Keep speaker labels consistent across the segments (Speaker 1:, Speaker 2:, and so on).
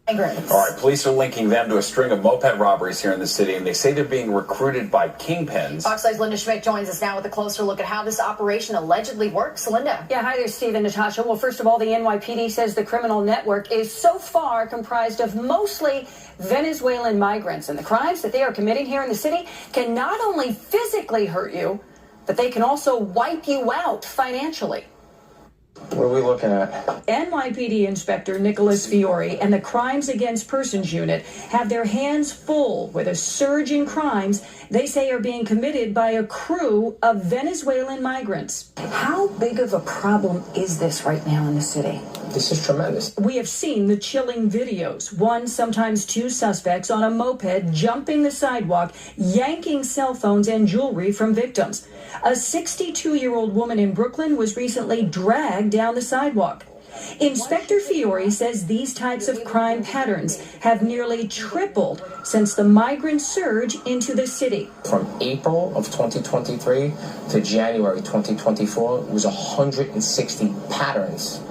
Speaker 1: Migrants.
Speaker 2: All right, police are linking them to a string of moped robberies here in the city, and they say they're being recruited by kingpins.
Speaker 1: Fox 5's Linda Schmidt joins us now with a closer look at how this operation allegedly works. Linda.
Speaker 3: Yeah, hi there, Steve and Natasha. Well, first of all, the NYPD says the criminal network is so far comprised of mostly Venezuelan migrants, and the crimes that they are committing here in the city can not only physically hurt you, but they can also wipe you out financially.
Speaker 4: What are we looking at?
Speaker 3: NYPD Inspector Nicholas Fiore and the Crimes Against Persons Unit have their hands full with a surge in crimes they say are being committed by a crew of Venezuelan migrants. How big of a problem is this right now in the city?
Speaker 4: This is tremendous.
Speaker 3: We have seen the chilling videos. One, sometimes two suspects on a moped jumping the sidewalk, yanking cell phones and jewelry from victims. A 62-year-old woman in Brooklyn was recently dragged down the sidewalk. Inspector Fiore says these types of crime patterns have nearly tripled since the migrant surge into the city.
Speaker 4: From April of 2023 to January 2024 was 160 patterns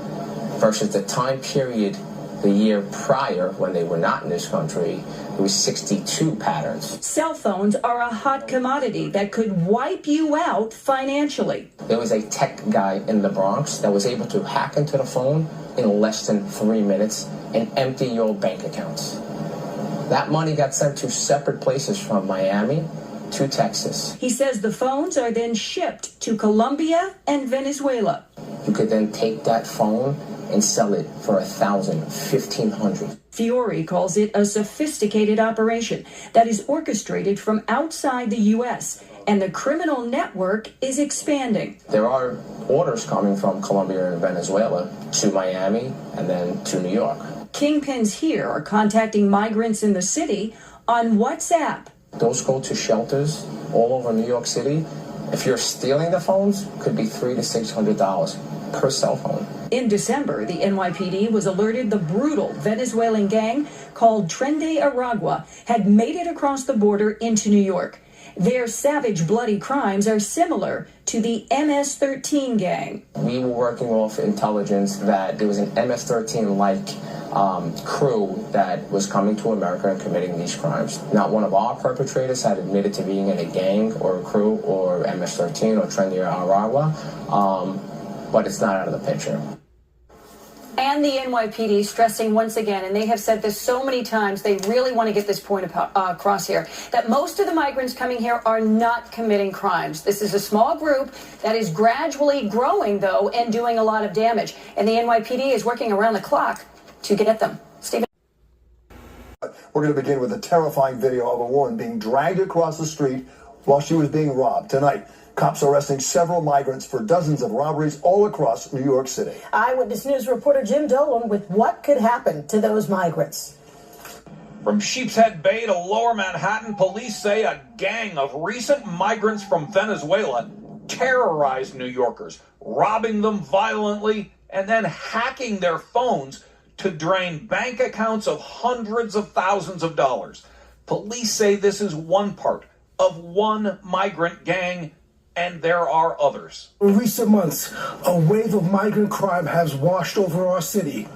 Speaker 4: versus the time period the year prior when they were not in this country. It was 62 patterns.
Speaker 3: Cell phones are a hot commodity that could wipe you out financially.
Speaker 4: There was a tech guy in the Bronx that was able to hack into the phone in less than 3 minutes and empty your bank accounts. That money got sent to separate places from Miami to Texas.
Speaker 3: He says the phones are then shipped to Colombia and Venezuela.
Speaker 4: You could then take that phone and sell it for $1,000, $1,500.
Speaker 3: Fiore calls it a sophisticated operation that is orchestrated from outside the U.S., and the criminal network is expanding.
Speaker 4: There are orders coming from Colombia and Venezuela to Miami and then to New York.
Speaker 3: Kingpins here are contacting migrants in the city on WhatsApp.
Speaker 4: Those go to shelters all over New York City. If you're stealing the phones, it could be $300 to $600 per cell phone.
Speaker 3: In December, the NYPD was alerted the brutal Venezuelan gang called Tren de Aragua had made it across the border into New York. Their savage, bloody crimes are similar to the MS-13 gang.
Speaker 4: We were working off intelligence that there was an MS-13-like crew that was coming to America and committing these crimes. Not one of our perpetrators had admitted to being in a gang or a crew or MS-13 or Tren de Aragua, but it's not out of the picture.
Speaker 3: And the NYPD stressing once again, and they have said this so many times, they really want to get this point across here, that most of the migrants coming here are not committing crimes. This is a small group that is gradually growing, though, and doing a lot of damage. And the NYPD is working around the clock to get at them. Stephen?
Speaker 5: We're going to begin with a terrifying video of a woman being dragged across the street while she was being robbed. Tonight, cops are arresting several migrants for dozens of robberies all across New York City.
Speaker 6: Eyewitness News reporter Jim Dolan with what could happen to those migrants.
Speaker 7: From Sheepshead Bay to Lower Manhattan, police say a gang of recent migrants from Venezuela terrorized New Yorkers, robbing them violently and then hacking their phones to drain bank accounts of hundreds of thousands of dollars. Police say this is one part of one migrant gang, and there are others.
Speaker 8: In recent months, a wave of migrant crime has washed over our city,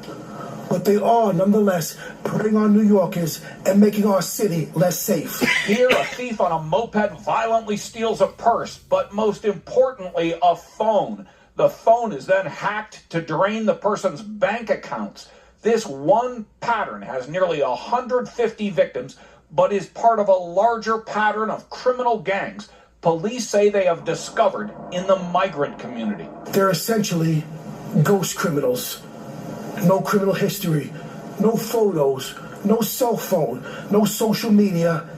Speaker 8: but they are nonetheless preying on New Yorkers and making our city less safe.
Speaker 7: Here, a thief on a moped violently steals a purse, but most importantly, a phone. The phone is then hacked to drain the person's bank accounts. This one pattern has nearly 150 victims, but is part of a larger pattern of criminal gangs police say they have discovered in the migrant community.
Speaker 8: They're essentially ghost criminals. No criminal history, no photos, no cell phone, no social media.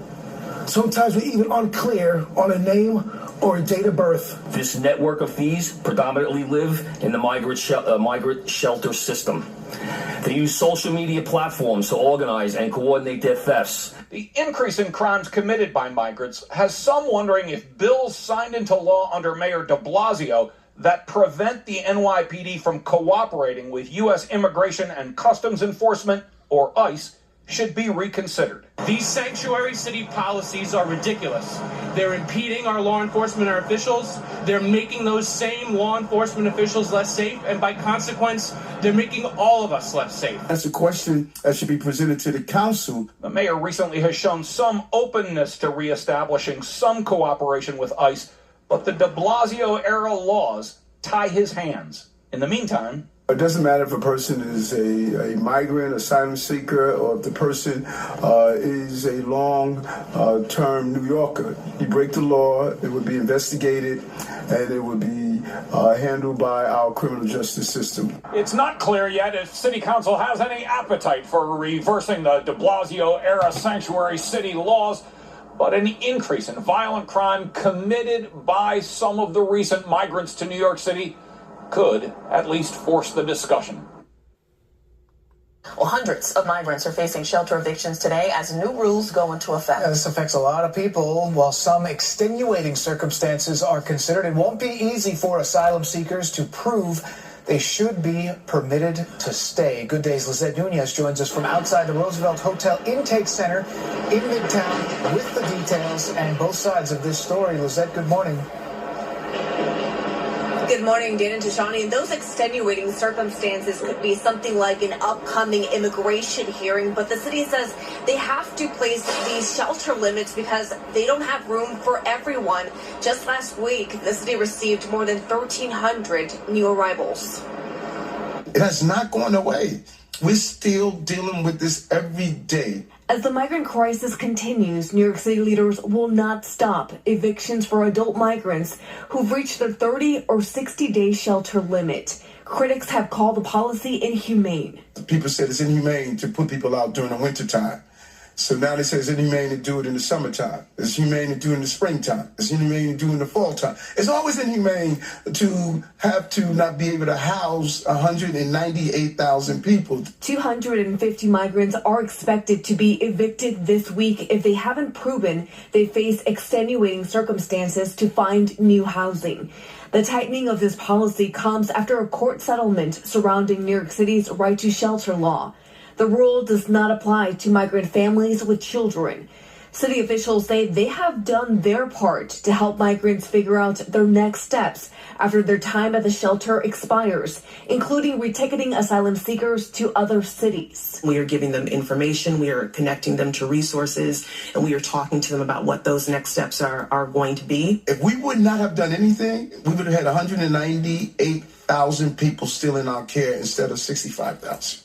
Speaker 8: Sometimes we're even unclear on a name or a date of birth.
Speaker 9: This network of thieves predominantly live in the migrant shelter system. They use social media platforms to organize and coordinate their thefts.
Speaker 7: The increase in crimes committed by migrants has some wondering if bills signed into law under Mayor de Blasio that prevent the NYPD from cooperating with U.S. Immigration and Customs Enforcement, or ICE, should be reconsidered.
Speaker 10: These sanctuary city policies are ridiculous. They're impeding our law enforcement and our officials. They're making those same law enforcement officials less safe, and by consequence, they're making all of us less safe.
Speaker 8: That's a question that should be presented to the council.
Speaker 7: The mayor recently has shown some openness to reestablishing some cooperation with ICE, but the de Blasio-era laws tie his hands. In the meantime,
Speaker 8: It doesn't matter if a person is a migrant, asylum seeker, or if the person is a long-term New Yorker. You break the law, it would be investigated, and it would be handled by our criminal justice system.
Speaker 7: it's not clear yet if City Council has any appetite for reversing the de Blasio-era sanctuary city laws, but an increase in violent crime committed by some of the recent migrants to New York City could at least force the discussion.
Speaker 1: Well, hundreds of migrants are facing shelter evictions today as new rules go into effect.
Speaker 11: Yeah, this affects a lot of people. While some extenuating circumstances are considered, it won't be easy for asylum seekers to prove they should be permitted to stay. Good Day's Lizette Nunez joins us from outside the Roosevelt Hotel Intake Center in Midtown with the details and both sides of this story. Lizette, good morning.
Speaker 12: Good morning, Dan and Tashani. And those extenuating circumstances could be something like an upcoming immigration hearing, but the city says they have to place these shelter limits because they don't have room for everyone. Just last week, the city received more than 1,300 new arrivals.
Speaker 8: It has not gone away. We're still dealing with this every day.
Speaker 13: As the migrant crisis continues, New York City leaders will not stop evictions for adult migrants who've reached their 30 or 60-day shelter limit. Critics have called the policy inhumane.
Speaker 8: People said it's inhumane to put people out during the wintertime. So now they say it's inhumane to do it in the summertime. It's humane to do it in the springtime. It's inhumane to do it in the fall time. It's always inhumane to have to not be able to house 198,000 people.
Speaker 13: 250 migrants are expected to be evicted this week if they haven't proven they face extenuating circumstances to find new housing. The tightening of this policy comes after a court settlement surrounding New York City's right to shelter law. The rule does not apply to migrant families with children. City officials say they have done their part to help migrants figure out their next steps after their time at the shelter expires, including reticketing asylum seekers to other cities.
Speaker 14: We are giving them information, we are connecting them to resources, and we are talking to them about what those next steps are going to be.
Speaker 8: If we would not have done anything, we would have had 198,000 people still in our care instead of 65,000.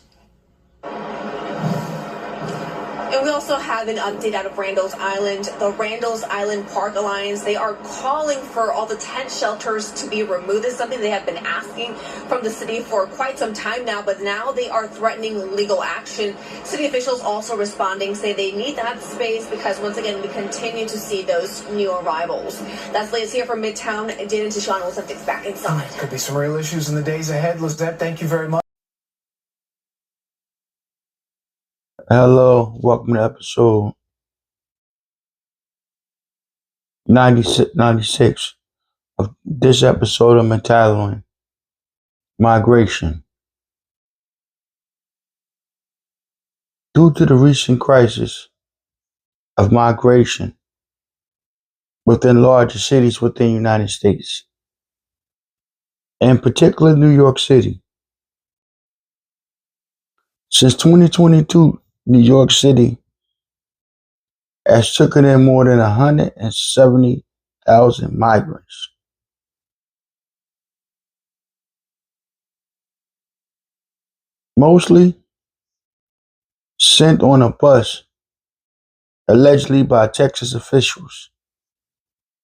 Speaker 12: And we also have an update out of Randall's Island. The Randall's Island Park Alliance, they are calling for all the tent shelters to be removed. This is something they have been asking from the city for quite some time now, but now they are threatening legal action. City officials also responding, say they need that space because, once again, we continue to see those new arrivals. That's latest here from Midtown. Dan and Tashana will send things back inside.
Speaker 11: Could be some real issues in the days ahead. Lizette, thank you very much.
Speaker 15: Hello, welcome to episode 96 of this episode of Mentality Migration. Due to the recent crisis of migration within larger cities within the United States, in particular New York City, since 2022, New York City has taken in more than 170,000 migrants. Mostly sent on a bus, allegedly by Texas officials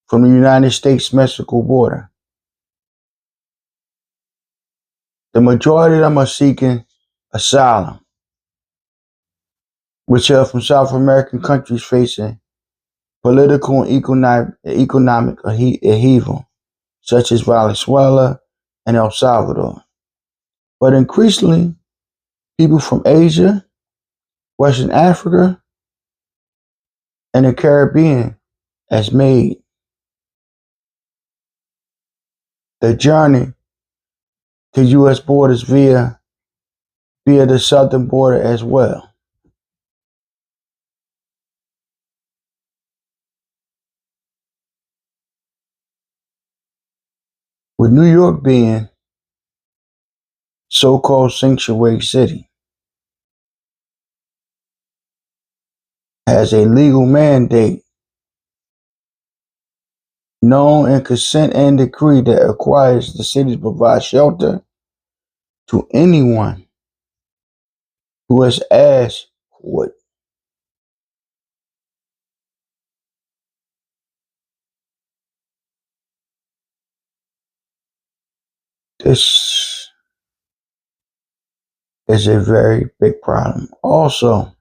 Speaker 15: from the United States-Mexico border. The majority of them are seeking asylum, which are from South American countries facing political and economic upheaval, such as Venezuela and El Salvador. But increasingly, people from Asia, Western Africa, and the Caribbean has made the journey to U.S. borders via the southern border as well. With New York being so-called sanctuary city, has a legal mandate known in consent and decree that requires the city to provide shelter to anyone who has asked for it. This is a very big problem. Also,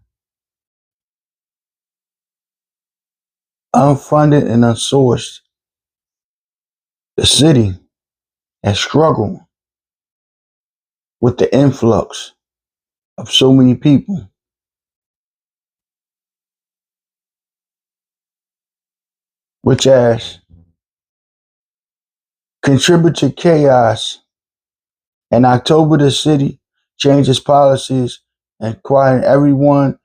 Speaker 15: unfunded and unsourced, the city has struggled with the influx of so many people, which has contributed to chaos. In October, the city changed its policies and requiring everyone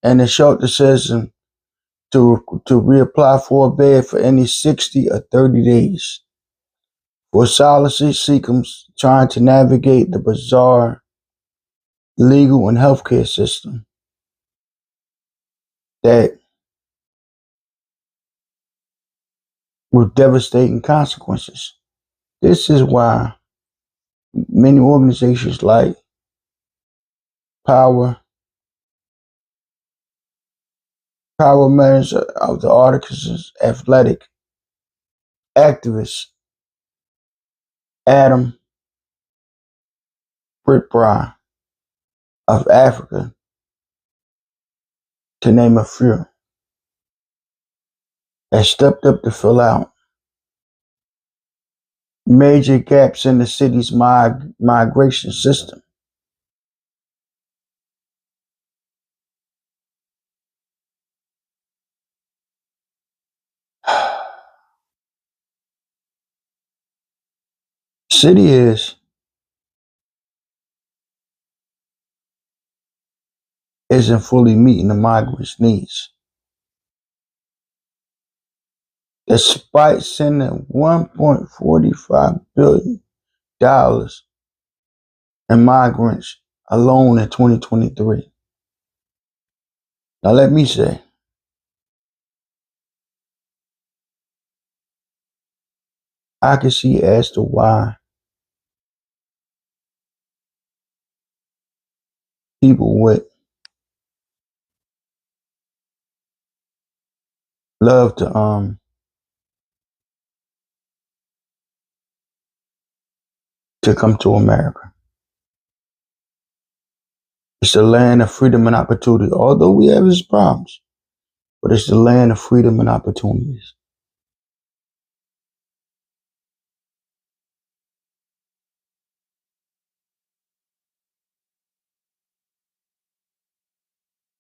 Speaker 15: in the shelter system to reapply for a bed for any 60 or 30 days. For asylum seekers trying to navigate the bizarre legal and healthcare system that with devastating consequences. This is why many organizations like Power Members of the Articles Athletic, activists Adam Whitbry of Africa, to name a few, has stepped up to fill out major gaps in the city's migration system. City isn't fully meeting the migrants' needs. Despite sending $1.45 billion in migrants alone in 2023. Now let me say, I can see as to why people would love to come to America. It's the land of freedom and opportunity, although we have its problems, but it's the land of freedom and opportunities.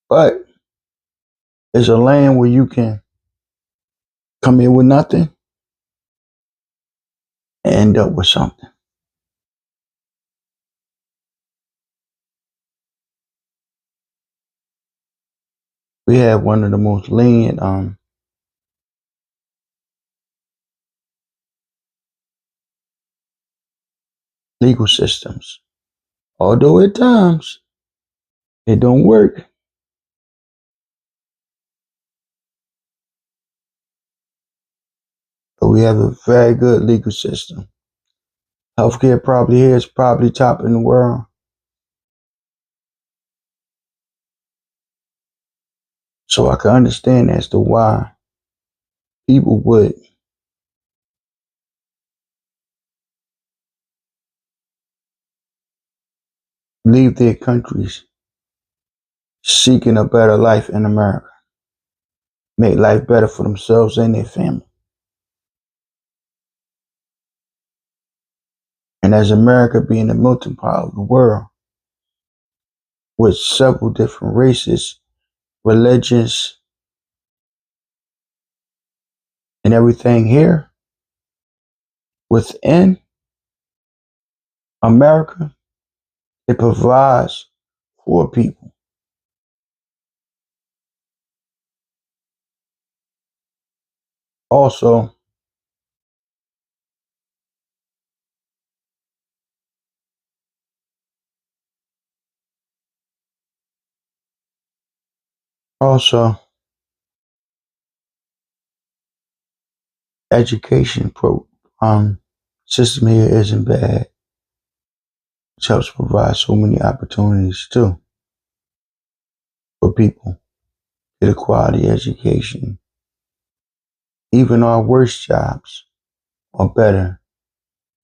Speaker 15: But it's a land where you can come here with nothing and end up with something. We have one of the most lenient legal systems. Although at times it don't work. But we have a very good legal system. Healthcare probably here is probably top in the world. So I can understand as to why people would leave their countries seeking a better life in America. Make life better for themselves and their family. And as America being the melting pot of the world, with several different races, religions, and everything here within America, it provides for people. Also, Also, education system here isn't bad, which helps provide so many opportunities too for people to get a quality education. Even our worst jobs are better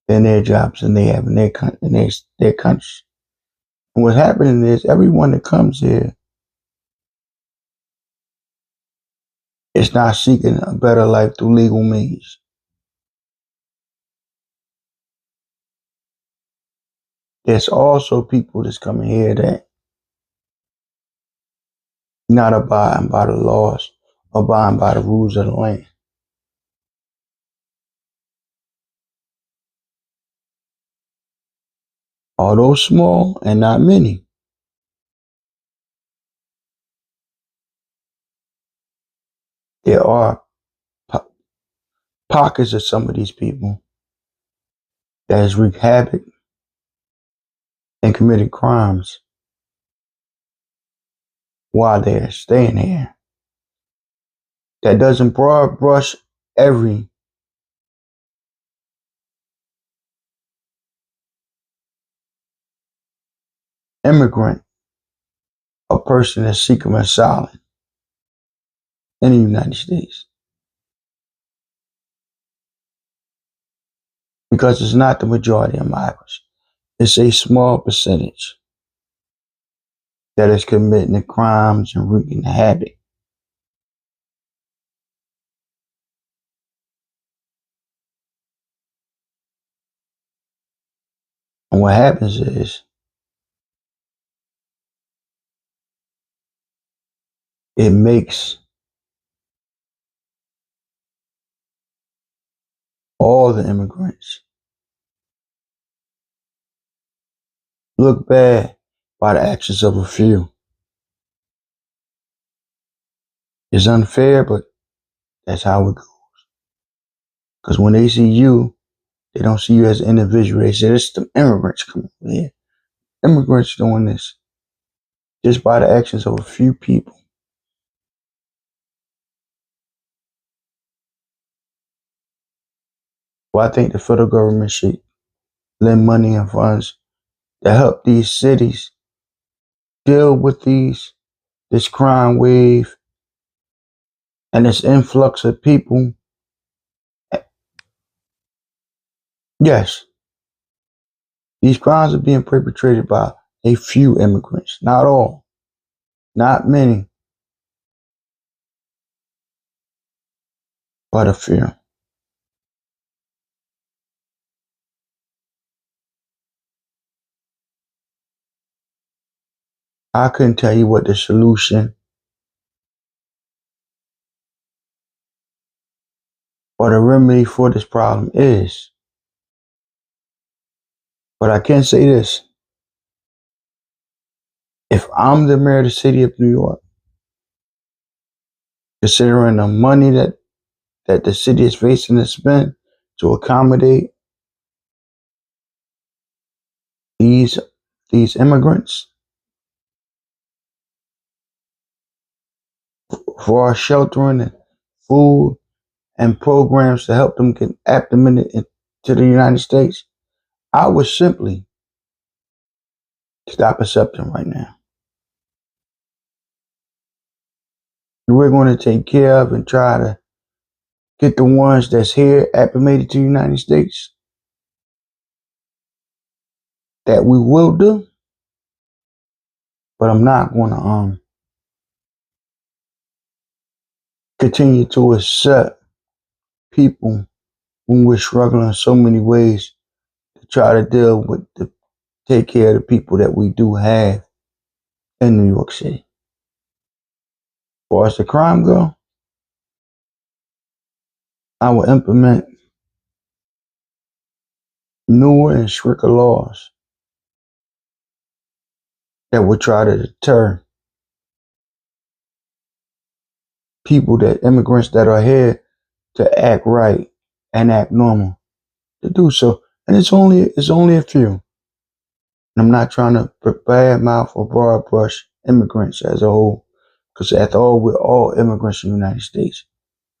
Speaker 15: than their jobs than they have in their countries. And what's happening is everyone that comes here is not seeking a better life through legal means. There's also people that's coming here that not abiding by the laws, abiding by the rules of the land. Although small and not many, there are pockets of some of these people that has wreaked havoc and committed crimes while they're staying here. That doesn't broad brush every immigrant or person that's seeking asylum in the United States. Because it's not the majority of migrants. It's a small percentage that is committing the crimes and wreaking havoc. And what happens is it makes all the immigrants look bad by the actions of a few. It's unfair, but that's how it goes. Because when they see you, they don't see you as an individual. They say, it's the immigrants coming over here. Immigrants doing this. Just by the actions of a few people. Well, I think the federal government should lend money and funds to help these cities deal with this crime wave and this influx of people. Yes, these crimes are being perpetrated by a few immigrants, not all, not many, but a few. I couldn't tell you what the solution or the remedy for this problem is. But I can say this. If I'm the mayor of the city of New York, considering the money that the city is facing to spend to accommodate these immigrants, for our sheltering and food and programs to help them get acclimated into the United States, I would simply stop accepting right now. We're going to take care of and try to get the ones that's here acclimated to the United States. That we will do, but I'm not going to continue to accept people when we're struggling in so many ways to try to deal with take care of the people that we do have in New York City. As far as the crime go, I will implement newer and stricter laws that will try to deter immigrants that are here to act right and act normal, to do so. And it's only a few. And I'm not trying to badmouth or broad brush immigrants as a whole, Because after all, we're all immigrants in the United States.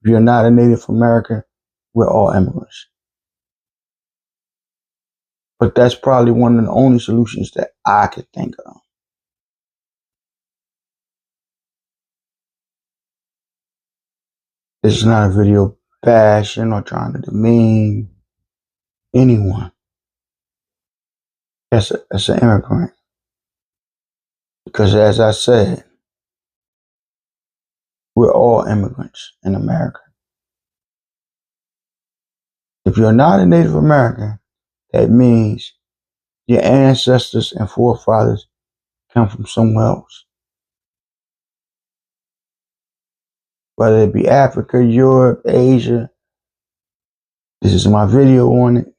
Speaker 15: If you're not a Native American, we're all immigrants. But that's probably one of the only solutions that I could think of. This is not a video bashing or trying to demean anyone as an immigrant. Because as I said, we're all immigrants in America. If you're not a Native American, that means your ancestors and forefathers come from somewhere else. Whether it be Africa, Europe, Asia. This is my video on it.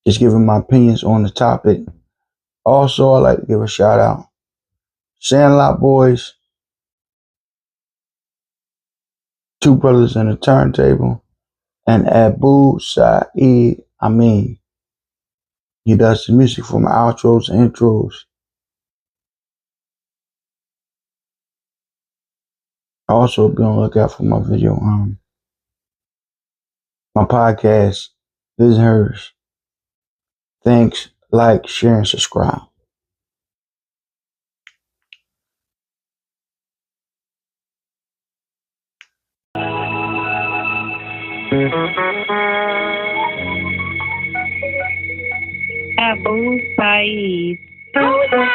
Speaker 15: Just giving my opinions on the topic. Also, I'd like to give a shout out. Sandlot Boys, Two Brothers in a Turntable, and Abu Saeed Amin. He does the music for my outros and intros. Also, be on the lookout for my video on my podcast, His and Hers. Thanks, like, share, and subscribe.
Speaker 16: Abu Saeed.